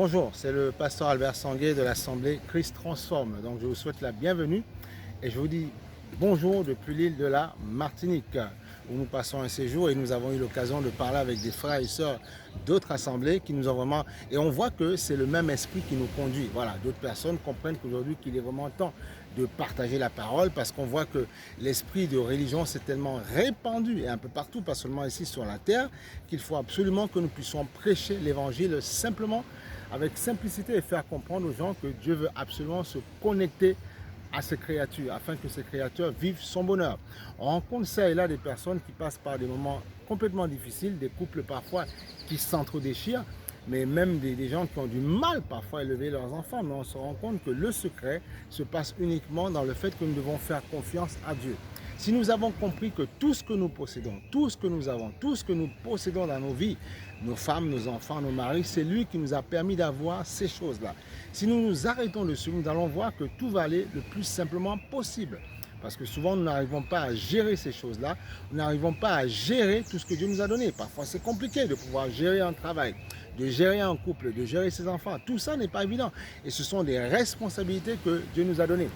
Bonjour, c'est le pasteur Albert Sanguet de l'Assemblée Christ Transforme. Donc je vous souhaite la bienvenue et je vous dis bonjour depuis l'île de la Martinique où nous passons un séjour et nous avons eu l'occasion de parler avec des frères et sœurs d'autres assemblées qui nous ont vraiment... Et on voit que c'est le même esprit qui nous conduit. Voilà, d'autres personnes comprennent qu'aujourd'hui qu'il est vraiment temps de partager la parole parce qu'on voit que l'esprit de religion s'est tellement répandu et un peu partout, pas seulement ici sur la terre, qu'il faut absolument que nous puissions prêcher l'évangile simplement avec simplicité et faire comprendre aux gens que Dieu veut absolument se connecter à ces créatures, afin que ces créatures vivent son bonheur. On rencontre ça et là des personnes qui passent par des moments complètement difficiles, des couples parfois qui s'entre-déchirent, mais même des gens qui ont du mal parfois à élever leurs enfants. Mais on se rend compte que le secret se passe uniquement dans le fait que nous devons faire confiance à Dieu. Si nous avons compris que tout ce que nous possédons, tout ce que nous avons, tout ce que nous possédons dans nos vies, nos femmes, nos enfants, nos maris, c'est lui qui nous a permis d'avoir ces choses-là. Si nous nous arrêtons dessus, nous allons voir que tout va aller le plus simplement possible. Parce que souvent, nous n'arrivons pas à gérer ces choses-là. Nous n'arrivons pas à gérer tout ce que Dieu nous a donné. Parfois, c'est compliqué de pouvoir gérer un travail, de gérer un couple, de gérer ses enfants. Tout ça n'est pas évident. Et ce sont des responsabilités que Dieu nous a données.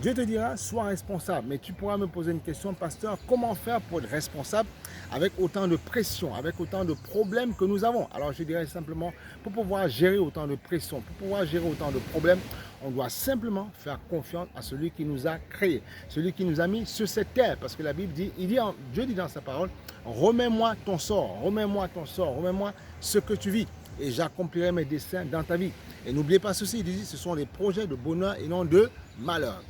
Dieu te dira, sois responsable. Mais tu pourras me poser une question, pasteur, comment faire pour être responsable avec autant de pression, avec autant de problèmes que nous avons? Alors je dirais simplement, pour pouvoir gérer autant de pression, pour pouvoir gérer autant de problèmes, on doit simplement faire confiance à celui qui nous a créés, celui qui nous a mis sur cette terre. Parce que la Bible dit, Dieu dit dans sa parole, remets-moi ton sort, remets-moi ton sort, remets-moi ce que tu vis et j'accomplirai mes desseins dans ta vie. Et n'oubliez pas ceci, il dit, ce sont les projets de bonheur et non de malheur.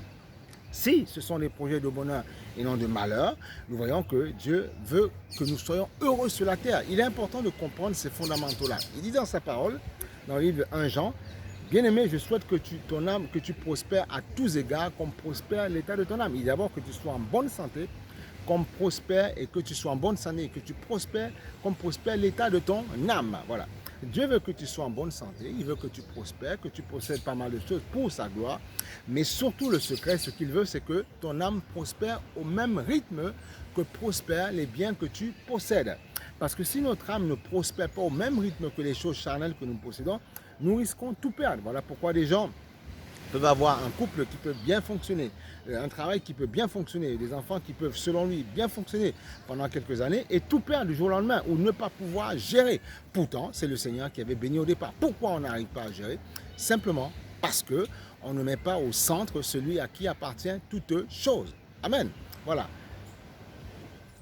Si ce sont des projets de bonheur et non de malheur, nous voyons que Dieu veut que nous soyons heureux sur la terre. Il est important de comprendre ces fondamentaux-là. Il dit dans sa parole, dans le livre de 1 Jean, bien-aimé, je souhaite que ton âme, que tu prospères à tous égards, comme prospère l'état de ton âme. Il dit d'abord que tu sois en bonne santé, comme prospère et que tu sois en bonne santé et que tu prospères, comme prospère l'état de ton âme. Voilà. Dieu veut que tu sois en bonne santé, il veut que tu prospères, que tu possèdes pas mal de choses pour sa gloire, mais surtout le secret, ce qu'il veut, c'est que ton âme prospère au même rythme que prospèrent les biens que tu possèdes. Parce que si notre âme ne prospère pas au même rythme que les choses charnelles que nous possédons, nous risquons tout perdre. Voilà pourquoi des gens peuvent avoir un couple qui peut bien fonctionner, un travail qui peut bien fonctionner, des enfants qui peuvent, selon lui, bien fonctionner pendant quelques années et tout perdre du jour au lendemain ou ne pas pouvoir gérer. Pourtant, c'est le Seigneur qui avait béni au départ. Pourquoi on n'arrive pas à gérer? Simplement parce qu'on ne met pas au centre celui à qui appartient toute chose. Amen. Voilà.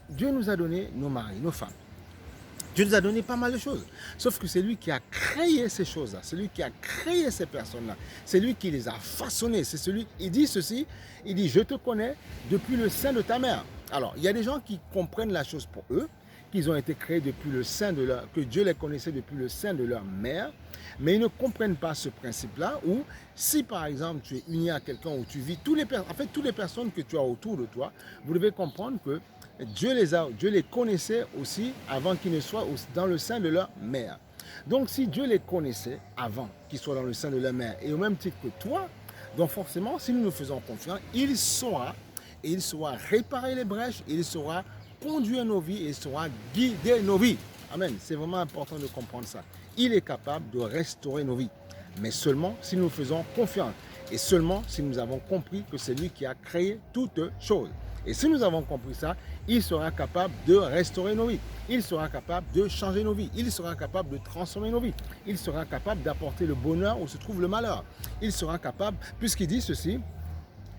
Dieu nous a donné nos maris, nos femmes. Dieu nous a donné pas mal de choses. Sauf que c'est lui qui a créé ces choses-là. C'est lui qui a créé ces personnes-là. C'est lui qui les a façonnées. C'est celui, il dit ceci, il dit, je te connais depuis le sein de ta mère. Alors, il y a des gens qui comprennent la chose pour eux, qu'ils ont été créés depuis le sein de leur, que Dieu les connaissait depuis le sein de leur mère, mais ils ne comprennent pas ce principe-là où, si par exemple tu es uni à quelqu'un où tu vis, toutes les personnes que tu as autour de toi, vous devez comprendre que Dieu les connaissait aussi avant qu'ils ne soient dans le sein de leur mère. Donc si Dieu les connaissait avant qu'ils soient dans le sein de leur mère et au même titre que toi, donc forcément si nous nous faisons confiance, il saura réparer les brèches, il saura conduire nos vies et il saura guider nos vies. Amen. C'est vraiment important de comprendre ça. Il est capable de restaurer nos vies, mais seulement si nous faisons confiance et seulement si nous avons compris que c'est lui qui a créé toutes choses. Et si nous avons compris ça, il sera capable de restaurer nos vies. Il sera capable de changer nos vies. Il sera capable de transformer nos vies. Il sera capable d'apporter le bonheur où se trouve le malheur. Il sera capable, puisqu'il dit ceci,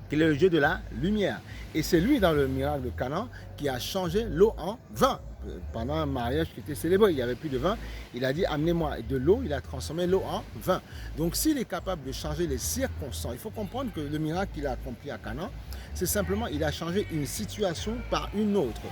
qu'il est le Dieu de la lumière. Et c'est lui, dans le miracle de Canaan, qui a changé l'eau en vin. Pendant un mariage qui était célébré, il n'y avait plus de vin. Il a dit, amenez-moi de l'eau. Il a transformé l'eau en vin. Donc, s'il est capable de changer les circonstances, il faut comprendre que le miracle qu'il a accompli à Canaan, c'est simplement, il a changé une situation par une autre.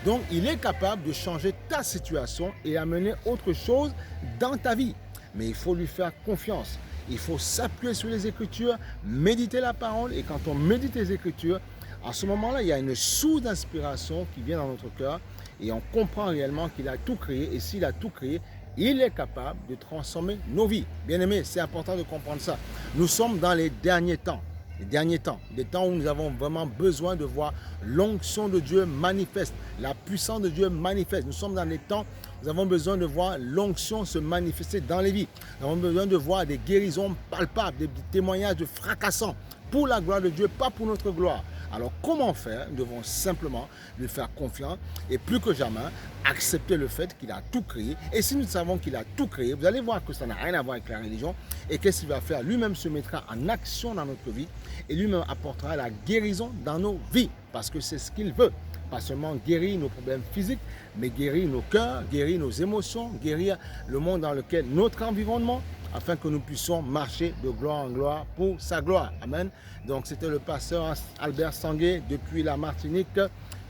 Donc, il est capable de changer ta situation et amener autre chose dans ta vie. Mais il faut lui faire confiance. Il faut s'appuyer sur les Écritures, méditer la parole. Et quand on médite les Écritures, à ce moment-là, il y a une source d'inspiration qui vient dans notre cœur. Et on comprend réellement qu'il a tout créé. Et s'il a tout créé, il est capable de transformer nos vies. Bien aimés, c'est important de comprendre ça. Nous sommes dans les derniers temps. les derniers temps, des temps où nous avons vraiment besoin de voir l'onction de Dieu manifeste, la puissance de Dieu manifeste. Nous sommes dans des temps où nous avons besoin de voir l'onction se manifester dans les vies. Nous avons besoin de voir des guérisons palpables, des témoignages fracassants pour la gloire de Dieu, pas pour notre gloire. Alors comment faire? Nous devons simplement lui faire confiance et plus que jamais accepter le fait qu'il a tout créé. Et si nous savons qu'il a tout créé, vous allez voir que ça n'a rien à voir avec la religion. Et qu'est-ce qu'il va faire? Lui-même se mettra en action dans notre vie et lui-même apportera la guérison dans nos vies parce que c'est ce qu'il veut. Pas seulement guérir nos problèmes physiques, mais guérir nos cœurs, guérir nos émotions, guérir le monde dans lequel notre environnement, afin que nous puissions marcher de gloire en gloire pour sa gloire. Amen. Donc c'était le pasteur Albert Sangué depuis la Martinique.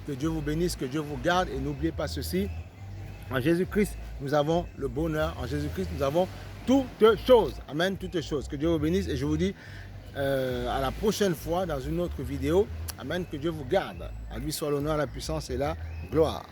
Que Dieu vous bénisse, que Dieu vous garde et n'oubliez pas ceci. En Jésus-Christ, nous avons le bonheur. En Jésus-Christ, nous avons toutes choses. Amen, toutes choses. Que Dieu vous bénisse et je vous dis à la prochaine fois dans une autre vidéo. Amen, que Dieu vous garde. À lui soit l'honneur, la puissance et la gloire.